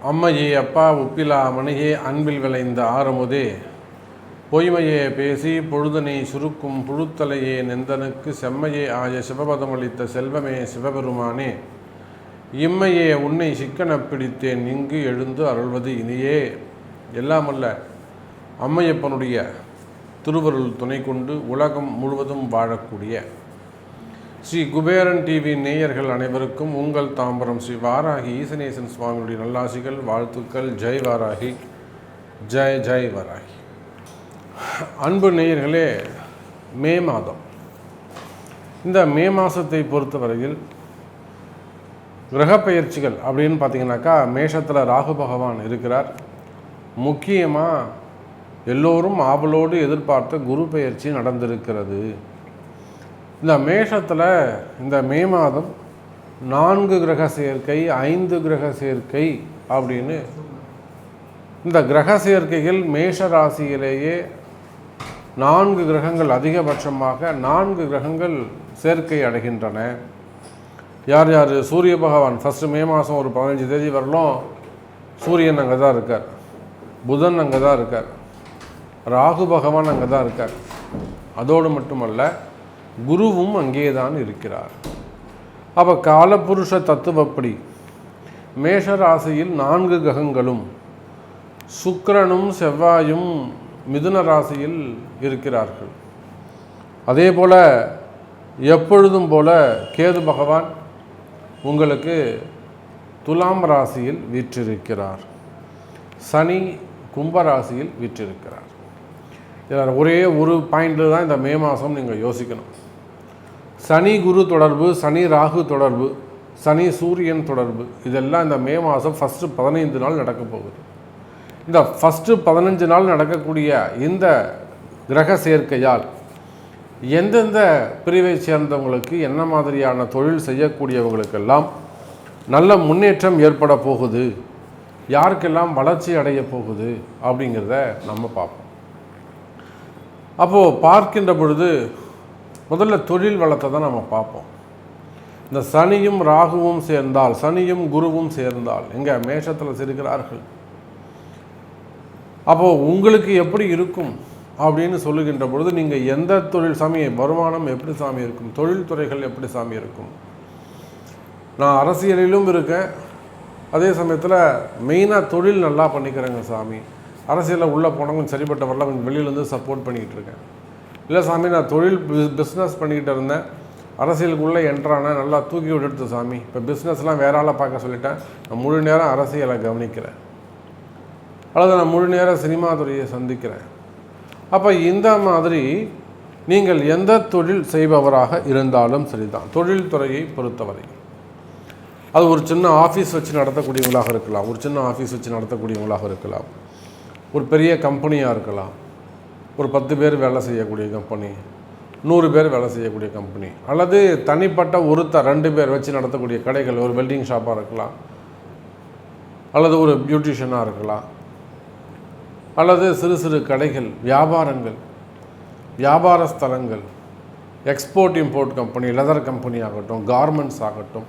அம்மையே அப்பா உப்பிலா மணியே அன்பில் விளைந்த ஆரமுதே பொய்மையே பேசி பொழுதனை சுருக்கும் புழுத்தலையே நெந்தனுக்கு செம்மையே ஆய சிவபதமளித்த செல்வமே சிவபெருமானே இம்மையே உன்னை சிக்கனப் பிடித்தேன் இங்கு எழுந்து அருள்வது இனியே. எல்லாமல்ல அம்மையப்பனுடைய திருவருள் துணை கொண்டு உலகம் முழுவதும் வாழக்கூடிய ஸ்ரீ குபேரன் டிவி நேயர்கள் அனைவருக்கும் உங்கள் தாம்பரம் ஸ்ரீ வாராகி ஈசனேசன் சுவாமியுடைய நல்லாசிகள், வாழ்த்துக்கள். ஜெய் வாராகி, ஜெய் ஜெய் வாராகி. அன்பு நேயர்களே, மே மாதம், இந்த மே மாதத்தை பொறுத்தவரையில் கிரகப்பெயர்ச்சிகள் அப்படின்னு பார்த்தீங்கன்னாக்கா மேஷத்தில் ராகு பகவான் இருக்கிறார். முக்கியமாக எல்லோரும் ஆவலோடு எதிர்பார்த்த குரு பெயர்ச்சி நடந்திருக்கிறது. இந்த மேஷத்தில் இந்த மே மாதம் 4 கிரக சேர்க்கை, 5 கிரக சேர்க்கை அப்படின்னு இந்த கிரக சேர்க்கைகள் மேஷ ராசியிலேயே 4 கிரகங்கள், அதிகபட்சமாக 4 கிரகங்கள் சேர்க்கை அடைகின்றன. யார் யார்? சூரிய பகவான் ஃபஸ்ட்டு மே மாதம் ஒரு 15 தேதி வரலும் சூரியன் அங்கே தான் இருக்கார், புதன் அங்கே தான் இருக்கார், ராகு பகவான் அங்கே தான் இருக்கார். அதோடு மட்டுமல்ல, குருவும் அங்கே தான் இருக்கிறார். அப்போ காலபுருஷ தத்துவப்படி மேஷ ராசியில் 4 கிரகங்களும் சுக்கிரனும் செவ்வாயும் மிதுன ராசியில் இருக்கிறார்கள். அதே போல் எப்பொழுதும் போல கேது பகவான் உங்களுக்கு துலாம் ராசியில் வீற்றிருக்கிறார், சனி கும்பராசியில் வீற்றிருக்கிறார். இதில் ஒரே ஒரு பாயிண்டில் தான் இந்த மே மாதம் நீங்கள் யோசிக்கணும். சனி குரு தொடர்பு, சனி ராகு தொடர்பு, சனி சூரியன் தொடர்பு, இதெல்லாம் இந்த மே மாதம் ஃபஸ்ட்டு 15 நாள் நடக்க போகுது. இந்த ஃபஸ்ட்டு 15 நாள் நடக்கக்கூடிய இந்த கிரக சேர்க்கையால் எந்தெந்த பிரிவை சேர்ந்தவங்களுக்கு என்ன மாதிரியான தொழில் செய்யக்கூடியவங்களுக்கெல்லாம் நல்ல முன்னேற்றம் ஏற்பட போகுது, யாருக்கெல்லாம் வளர்ச்சி அடைய போகுது அப்படிங்கிறத நம்ம பார்ப்போம். அப்போது பார்க்கின்ற பொழுது முதல்ல தொழில் வளத்தை தான் நம்ம பார்ப்போம். இந்த சனியும் ராகுவும் சேர்ந்தால், சனியும் குருவும் சேர்ந்தால் எங்கே மேஷத்தில் இருக்கிறார்கள். அப்போது உங்களுக்கு எப்படி இருக்கும் அப்படின்னு சொல்லுகின்ற பொழுது நீங்கள் எந்த தொழில் சாமி, வருமானம் எப்படி சாமி இருக்கும், தொழில்துறைகள் எப்படி சாமி இருக்கும். நான் அரசியலிலும் இருக்கேன், அதே சமயத்தில் மெயினாக தொழில் நல்லா பண்ணிக்கிறேங்க சாமி, அரசியலில் உள்ளே போனவங்க சரிப்பட்ட வரல, கொஞ்சம் வெளியிலேருந்து சப்போர்ட் பண்ணிக்கிட்டு இருக்கேன். இல்லை சாமி, நான் தொழில் பிஸ்னஸ் பண்ணிக்கிட்டு இருந்தேன், அரசியலுக்குள்ளே என்ட்ரானேன், நல்லா தூக்கி விட்டுடுத்து சாமி, இப்போ பிஸ்னஸ்லாம் வேற ஆளாக பார்க்க சொல்லிட்டேன், நான் முழு நேரம் அரசியலை கவனிக்கிறேன், அல்லது நான் முழு நேரம் சினிமா துறையை சந்திக்கிறேன். அப்போ இந்த மாதிரி நீங்கள் எந்த தொழில் செய்பவராக இருந்தாலும் சரிதான், தொழில்துறையை பொறுத்தவரை அது ஒரு சின்ன ஆஃபீஸ் வச்சு நடத்தக்கூடியவங்களாக இருக்கலாம், ஒரு சின்ன ஆஃபீஸ் வச்சு நடத்தக்கூடியவங்களாக இருக்கலாம், ஒரு பெரிய கம்பெனியாக இருக்கலாம், ஒரு 10 பேர் வேலை செய்யக்கூடிய கம்பெனி, 100 பேர் வேலை செய்யக்கூடிய கம்பெனி, அல்லது தனிப்பட்ட 2 பேர் வச்சு நடத்தக்கூடிய கடைகள், ஒரு வெல்டிங் ஷாப்பாக இருக்கலாம், அல்லது ஒரு பியூட்டிஷியனாக இருக்கலாம், அல்லது சிறு சிறு கடைகள், வியாபாரங்கள், வியாபார ஸ்தலங்கள், export import company, leather company ஆகட்டும், கார்மெண்ட்ஸ் ஆகட்டும்,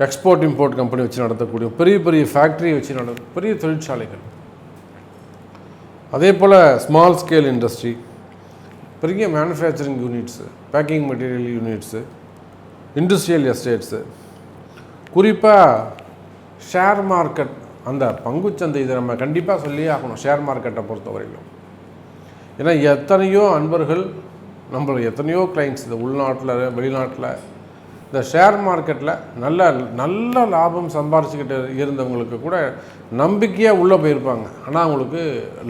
எக்ஸ்போர்ட் இம்போர்ட் கம்பெனி வச்சு நடத்தக்கூடிய பெரிய பெரிய ஃபேக்ட்ரி வச்சு பெரிய தொழிற்சாலைகள், அதே போல் ஸ்மால் ஸ்கேல் இண்டஸ்ட்ரி, பெரிய manufacturing units, packing material units, industrial estates, குறிப்பாக ஷேர் மார்க்கெட், அந்த பங்குச்சந்தை, இதை நம்ம கண்டிப்பாக சொல்லியே ஆகணும் ஷேர் மார்க்கெட்டை பொறுத்த வரைக்கும். ஏன்னா எத்தனையோ அன்பர்கள், நம்மள எத்தனையோ கிளைண்ட்ஸ் இந்த உள்நாட்டில் வெளிநாட்டில் இந்த ஷேர் மார்க்கெட்டில் நல்ல நல்ல லாபம் சம்பாரிச்சுக்கிட்டு இருந்தவங்களுக்கு கூட நம்பிக்கையாக உள்ளே போயிருப்பாங்க. ஆனால் அவங்களுக்கு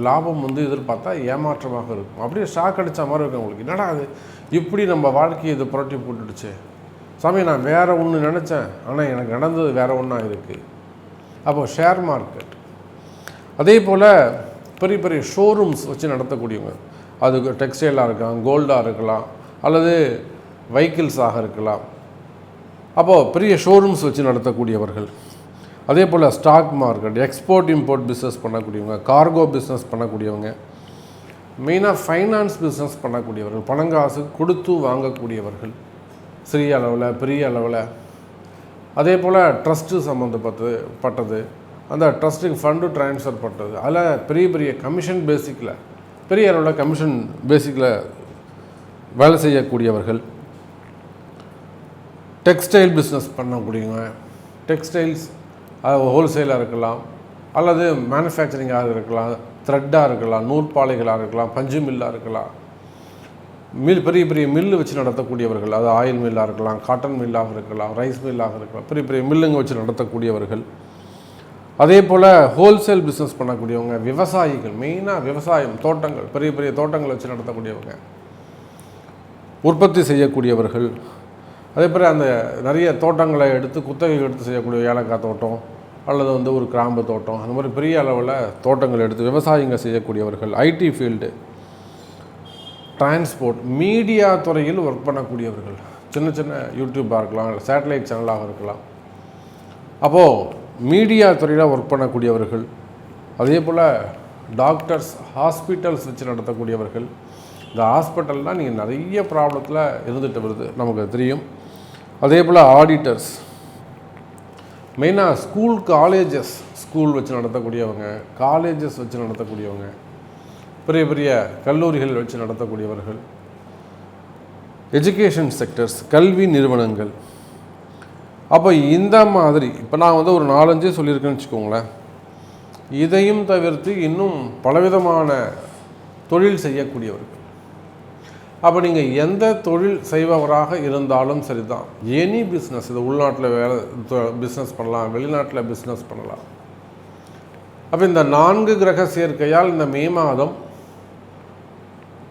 லாபம் எதிர்பார்த்தா ஏமாற்றமாக இருக்கும். அப்படியே ஷாக் அடித்த மாதிரி இருக்கும் அவங்களுக்கு. என்னடா அது இப்படி நம்ம வாழ்க்கையை இது புரட்டி போட்டுடுச்சு சாமி, நான் வேறு ஒன்று நினச்சேன், ஆனால் எனக்கு நடந்தது வேறு ஒன்றா இருக்குது. அப்போது ஷேர் மார்க்கெட், அதே போல் பெரிய பெரிய ஷோரூம்ஸ் வச்சு நடத்தக்கூடியவங்க, அது டெக்ஸ்டைலாக இருக்கலாம், கோல்டாக இருக்கலாம், அல்லது வெஹிக்கிள்ஸாக இருக்கலாம். அப்போது பெரிய ஷோரூம்ஸ் வச்சு நடத்தக்கூடியவர்கள், அதே போல் stock market, export import business பண்ணக்கூடியவங்க, கார்கோ பிஸ்னஸ் பண்ணக்கூடியவங்க, மெயினாக ஃபைனான்ஸ் பிஸ்னஸ் பண்ணக்கூடியவர்கள், பணங்காசு கொடுத்து வாங்கக்கூடியவர்கள், சிறிய அளவில் பெரிய அளவில். அதே போல் ட்ரஸ்ட்டு சம்மந்தப்பட்டது, அந்த ட்ரஸ்ட்டுக்கு ஃபண்டு ட்ரான்ஸ்ஃபர் பண்ணுறது, அதில் பெரிய பெரிய கமிஷன் பேசிக்கில், பெரிய அளவில் கமிஷன் பேசிக்கில் வேலை செய்யக்கூடியவர்கள். டெக்ஸ்டைல் பிஸ்னஸ் பண்ணக்கூடியவங்க, டெக்ஸ்டைல்ஸ் ஹோல்சேலாக இருக்கலாம், அல்லது மேனுஃபேக்சரிங்காக இருக்கலாம், த்ரெட்டாக இருக்கலாம், நூற்பாலைகளாக இருக்கலாம், பஞ்சு மில்லாக இருக்கலாம், பெரிய பெரிய மில்லு வச்சு நடத்தக்கூடியவர்கள், அது ஆயில் மில்லாக இருக்கலாம், காட்டன் மில்லாக இருக்கலாம், ரைஸ் மில்லாக இருக்கலாம், பெரிய பெரிய மில்லுங்க வச்சு நடத்தக்கூடியவர்கள். அதே போல் ஹோல்சேல் பிஸ்னஸ் பண்ணக்கூடியவங்க, விவசாயிகள், மெயினாக விவசாயம், தோட்டங்கள், பெரிய பெரிய தோட்டங்கள் வச்சு நடத்தக்கூடியவங்க, உற்பத்தி செய்யக்கூடியவர்கள். அதே போல் அந்த நிறைய தோட்டங்களை எடுத்து குத்தகை எடுத்து செய்யக்கூடிய ஏலக்காய் தோட்டம் அல்லது ஒரு கிராம்பு தோட்டம், அந்த மாதிரி பெரிய அளவில் தோட்டங்கள் எடுத்து விவசாயிங்க செய்யக்கூடியவர்கள். ஐடி ஃபீல்டு, டிரான்ஸ்போர்ட், மீடியா துறையில் ஒர்க் பண்ணக்கூடியவர்கள், சின்ன சின்ன யூடியூப்பாக இருக்கலாம், சேட்டலைட் சேனலாக இருக்கலாம். அப்போது மீடியா துறையில் ஒர்க் பண்ணக்கூடியவர்கள். அதே போல் டாக்டர்ஸ், ஹாஸ்பிட்டல்ஸ் வச்சு நடத்தக்கூடியவர்கள். இந்த ஹாஸ்பிட்டல்னால் நீங்கள் நிறைய ப்ராப்ளத்தில் இருந்துகிட்டு வருது, நமக்கு தெரியும். அதே போல் ஆடிட்டர்ஸ், மெயினாக ஸ்கூல் காலேஜஸ், ஸ்கூல் வச்சு நடத்தக்கூடியவங்க, காலேஜஸ் வச்சு நடத்தக்கூடியவங்க, பெரிய பெரிய கல்லூரிகள் வச்சு நடத்தக்கூடியவர்கள். எஜுகேஷன் செக்டர்ஸ், கல்வி நிறுவனங்கள். அப்போ இந்த மாதிரி இப்போ நான் ஒரு 4-5 சொல்லியிருக்கேன்னு வச்சுக்கோங்களேன். இதையும் தவிர்த்து இன்னும் பலவிதமான தொழில் செய்யக்கூடியவர்கள். அப்போ நீங்கள் எந்த தொழில் செய்பவராக இருந்தாலும் சரி தான், எனி பிஸ்னஸ், இது உள்நாட்டில் பிஸ்னஸ் பண்ணலாம், வெளிநாட்டில் பிஸ்னஸ் பண்ணலாம். அப்போ இந்த 4 கிரக சேர்க்கையால் இந்த மே மாதம்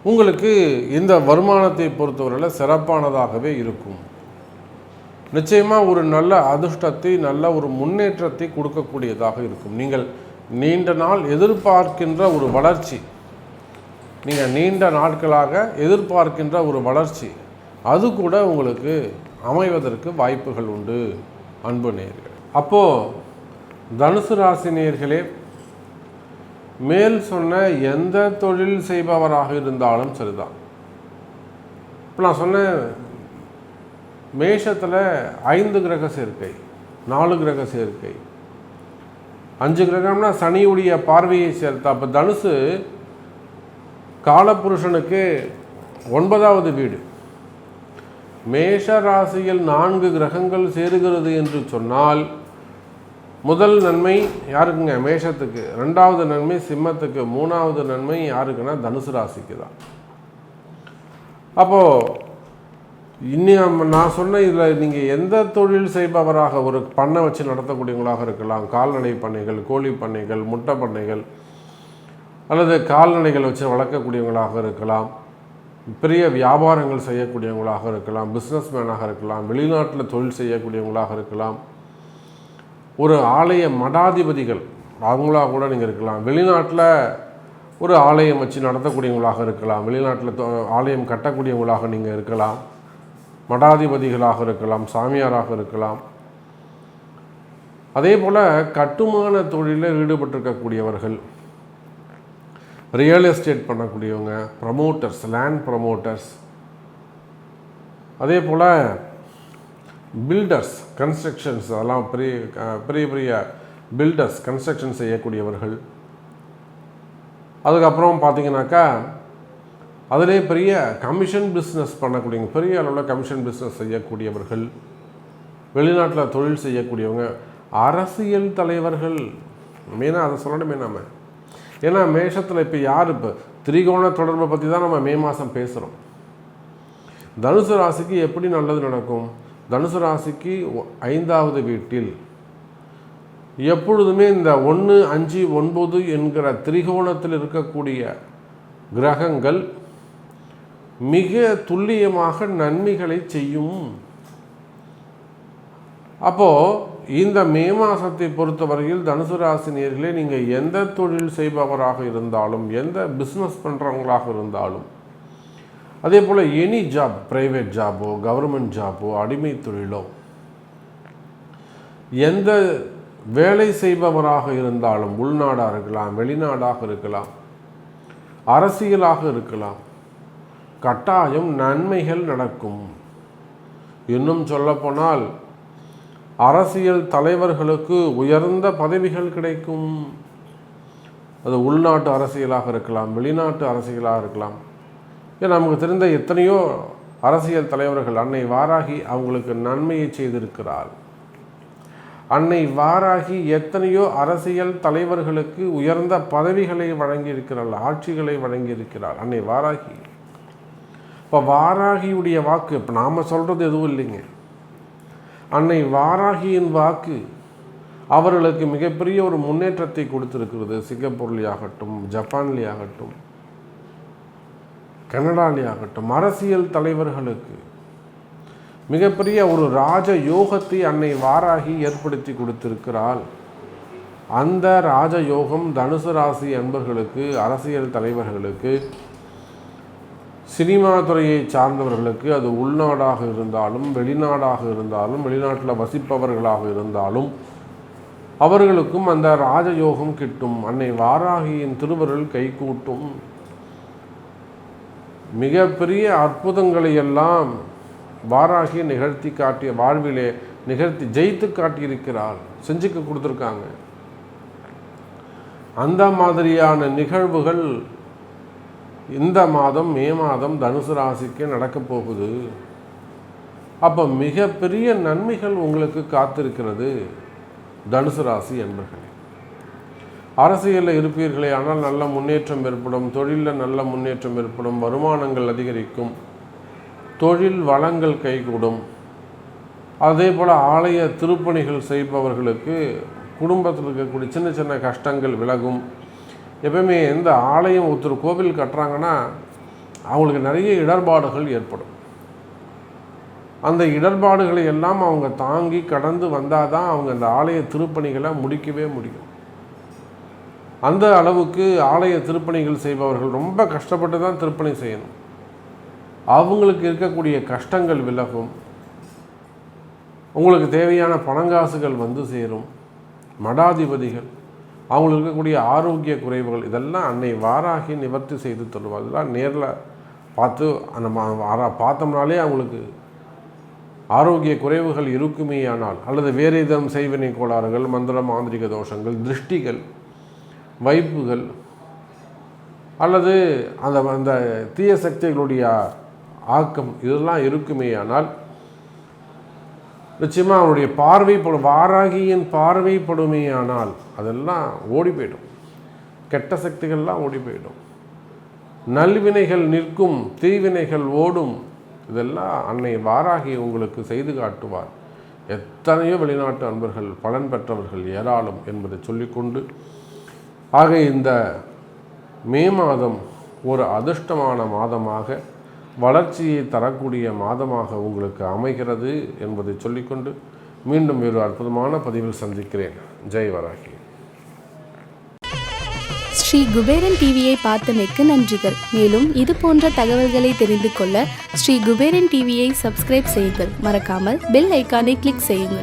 உங்களுக்கு இந்த வருமானத்தை பொறுத்தவரையில் சிறப்பானதாகவே இருக்கும். நிச்சயமாக ஒரு நல்ல அதிர்ஷ்டத்தை, நல்ல ஒரு முன்னேற்றத்தை கொடுக்கக்கூடியதாக இருக்கும். நீங்கள் நீண்ட நாள் எதிர்பார்க்கின்ற ஒரு வளர்ச்சி, நீங்கள் நீண்ட நாட்களாக எதிர்பார்க்கின்ற ஒரு வளர்ச்சி, அது கூட உங்களுக்கு அமைவதற்கு வாய்ப்புகள் உண்டு அன்பு நேயர்களே. அப்போது தனுசு ராசி நேயர்களே, மேல் சொன்ன எந்த தொழில் செய்பவராக இருந்தாலும் சரிதான். இப்போ நான் சொன்னேன், மேஷத்தில் 5 கிரக சேர்க்கை, 4 கிரக சேர்க்கை, 5 கிரகம்னா சனியுடைய பார்வையை சேர்த்தா. அப்போ தனுசு காலபுருஷனுக்கு 9வது வீடு. மேஷ ராசியில் 4 கிரகங்கள் சேருகிறது என்று சொன்னால், முதல் நன்மை யாருக்குங்க? மேஷத்துக்கு. 2வது நன்மை சிம்மத்துக்கு. 3வது நன்மை யாருக்குன்னா தனுசு ராசிக்கு தான். அப்போது இன்னும் நான் சொன்ன இதில் நீங்கள் எந்த தொழில் செய்பவராக, ஒரு பண்ணை வச்சு நடத்தக்கூடியவங்களாக இருக்கலாம், கால்நடை பண்ணைகள், கோழி பண்ணைகள், முட்டை பண்ணைகள், அல்லது கால்நடைகள் வச்சு வளர்க்கக்கூடியவங்களாக இருக்கலாம், பெரிய வியாபாரங்கள் செய்யக்கூடியவங்களாக இருக்கலாம், பிஸ்னஸ் மேனாக இருக்கலாம், வெளிநாட்டில் தொழில் செய்யக்கூடியவங்களாக இருக்கலாம், ஒரு ஆலய மடாதிபதிகள் அவங்களாக கூட நீங்கள் இருக்கலாம், வெளிநாட்டில் ஒரு ஆலயம் வச்சு நடத்தக்கூடியவங்களாக இருக்கலாம், வெளிநாட்டில் ஆலயம் கட்டக்கூடியவங்களாக நீங்கள் இருக்கலாம், மடாதிபதிகளாக இருக்கலாம், சாமியாராக இருக்கலாம். அதே போல் கட்டுமான தொழிலில் ஈடுபட்டிருக்கக்கூடியவர்கள், ரியல் எஸ்டேட் பண்ணக்கூடியவங்க, ப்ரமோட்டர்ஸ், லேண்ட் ப்ரமோட்டர்ஸ், அதே போல் பில்டர்ஸ், கன்ஸ்ட்ரக்ஷன்ஸ், அதெல்லாம் பெரிய பெரிய பெரிய பில்டர்ஸ், கன்ஸ்ட்ரக்ஷன் செய்யக்கூடியவர்கள். அதுக்கப்புறம் பார்த்தீங்கன்னாக்கா அதிலே பெரிய கமிஷன் பிஸ்னஸ் பண்ணக்கூடியவங்க, பெரிய அளவில் கமிஷன் பிஸ்னஸ் செய்யக்கூடியவர்கள், வெளிநாட்டில் தொழில் செய்யக்கூடியவங்க, அரசியல் தலைவர்கள். மெயினாக அதை சொல்லணுமே நம்ம. ஏன்னா மேஷத்தில் இப்போ யார், இப்போ திரிகோண தொடர்பை பற்றி தான் நம்ம மே மாதம் பேசுகிறோம். தனுசு ராசிக்கு எப்படி நல்லது நடக்கும்? தனுசு ராசிக்கு 5வது வீட்டில் எப்பொழுதுமே இந்த 1, 5, 9 என்கிற திரிகோணத்தில் இருக்கக்கூடிய கிரகங்கள் மிக துல்லியமாக நன்மைகளை செய்யும். அப்போது இந்த மே மாதத்தை பொறுத்தவரையில் தனுசு ராசி நேயர்களே, நீங்கள் எந்த தொழில் செய்பவராக இருந்தாலும், எந்த பிஸ்னஸ் பண்ணுறவங்களாக இருந்தாலும், அதே போல் எனி ஜாப், ப்ரைவேட் ஜாபோ, கவர்மெண்ட் ஜாபோ, அடிமை தொழிலோ, எந்த வேலை செய்பவராக இருந்தாலும், உள்நாடாக இருக்கலாம், வெளிநாடாக இருக்கலாம், அரசியலாக இருக்கலாம், கட்டாயம் நன்மைகள் நடக்கும். இன்னும் சொல்லப்போனால் அரசியல் தலைவர்களுக்கு உயர்ந்த பதவிகள் கிடைக்கும். அது உள்நாட்டு அரசியலாக இருக்கலாம், வெளிநாட்டு அரசியலாக இருக்கலாம். ஏன் நமக்கு தெரிந்த எத்தனையோ அரசியல் தலைவர்கள் அன்னை வாராகி அவங்களுக்கு நன்மையை செய்திருக்கிறார். அன்னை வாராகி எத்தனையோ அரசியல் தலைவர்களுக்கு உயர்ந்த பதவிகளை வழங்கியிருக்கிறாள், ஆட்சிகளை வழங்கியிருக்கிறாள் அன்னை வாராகி. இப்போ வாராகியுடைய வாக்கு இப்போ நாம் சொல்கிறது எதுவும் இல்லைங்க. அன்னை வாராகியின் வாக்கு அவர்களுக்கு மிகப்பெரிய ஒரு முன்னேற்றத்தை கொடுத்திருக்கிறது. சிங்கப்பூர்லேயாகட்டும், ஜப்பான்லேயாகட்டும், கனடாலேயாகட்டும், அரசியல் தலைவர்களுக்கு மிகப்பெரிய ஒரு ராஜ யோகத்தை அன்னை வாராகி ஏற்படுத்தி கொடுத்திருக்கிறாள். அந்த ராஜயோகம் தனுசு ராசி அன்பர்களுக்கு, அரசியல் தலைவர்களுக்கு, சினிமா துறையை சார்ந்தவர்களுக்கு, அது உள்நாடாக இருந்தாலும் வெளிநாடாக இருந்தாலும் வெளிநாட்டில் வசிப்பவர்களாக இருந்தாலும் அவர்களுக்கும் அந்த ராஜயோகம் கிட்டும். அன்னை வாராகியின் திருவருள் கைகூட்டும். மிகப்பெரிய அற்புதங்களை எல்லாம் வாராகி நிகழ்த்தி காட்டிய வாழ்விலே நிகழ்த்தி ஜெயித்து காட்டியிருக்கிறாள், செஞ்சுக்க கொடுத்துருக்காங்க. அந்த மாதிரியான நிகழ்வுகள் இந்த மாதம் மே மாதம் தனுசு ராசிக்கு நடக்கப் போகுது. அப்போ மிகப்பெரிய நன்மைகள் உங்களுக்கு காத்திருக்கிறது தனுசு ராசி என்பர்களே. அரசியலில் இருப்பீர்களே ஆனால் நல்ல முன்னேற்றம் ஏற்படும், தொழிலில் நல்ல முன்னேற்றம் ஏற்படும், வருமானங்கள் அதிகரிக்கும், தொழில் வளங்கள் கைகூடும். அதே போல் ஆலய திருப்பணிகள் செய்பவர்களுக்கு குடும்பத்தில் இருக்கக்கூடிய சின்ன சின்ன கஷ்டங்கள் விலகும். எப்பவுமே எந்த ஆலயம் ஒருத்தர் கோவில் கட்டுறாங்கன்னா அவங்களுக்கு நிறைய இடர்பாடுகள் ஏற்படும். அந்த இடர்பாடுகளை எல்லாம் அவங்க தாங்கி கடந்து வந்தால் தான் அவங்க அந்த ஆலய திருப்பணிகளை முடிக்கவே முடியும். அந்த அளவுக்கு ஆலய திருப்பணிகள் செய்பவர்கள் ரொம்ப கஷ்டப்பட்டு தான் திருப்பணி செய்யணும். அவங்களுக்கு இருக்கக்கூடிய கஷ்டங்கள் விலகும். உங்களுக்கு தேவையான பணங்காசுகள் வந்து சேரும். மடாதிபதிகள், அவங்களுக்கு இருக்கக்கூடிய ஆரோக்கிய குறைவுகள் இதெல்லாம் அன்னை வாராகி நிவர்த்தி செய்து தருவார். இதெல்லாம் நேரில் பார்த்து நம்ம பார்த்தோம்னாலே அவங்களுக்கு ஆரோக்கிய குறைவுகள் இருக்குமே. ஆனால் அல்லது வேறு விதம் செய்வினை கோளாறுகள், மந்திர மாந்திரிக தோஷங்கள், திருஷ்டிகள், வைப்புகள் அல்லது அந்த தீய சக்திகளுடைய ஆக்கம் இதெல்லாம் இருக்குமே. ஆனால் நிச்சயமாக அவருடைய பார்வைப்படும், வாராகியின் பார்வைப்படுமே. ஆனால் அதெல்லாம் ஓடி போயிடும். கெட்ட சக்திகள்லாம் ஓடி போயிடும். நல்வினைகள் நிற்கும், தீவினைகள் ஓடும். இதெல்லாம் அன்னை வாராகி உங்களுக்கு செய்து காட்டுவார். எத்தனையோ வெளிநாட்டு அன்பர்கள் பலன் பெற்றவர்கள் ஏராளம் என்பதை சொல்லிக்கொண்டு, ஆக இந்த மே மாதம் ஒரு அதிர்ஷ்டமான மாதமாக, வளர்ச்சியை தரக்கூடிய மாதமாக உங்களுக்கு அமைகிறது என்பதை சொல்லிக்கொண்டு மீண்டும் வேறு அற்புதமான பதிவில் சந்திக்கிறேன். ஜெய் வராகி. ஸ்ரீ குபேரன் டிவியை பார்த்தமைக்கு நன்றிகள். மேலும் இது போன்ற தகவல்களை தெரிந்து கொள்ள ஸ்ரீ குபேரன் டிவியை சப்ஸ்கிரைப் செய்யுங்கள். மறக்காமல் பெல் ஐக்கானை கிளிக் செய்யுங்கள்.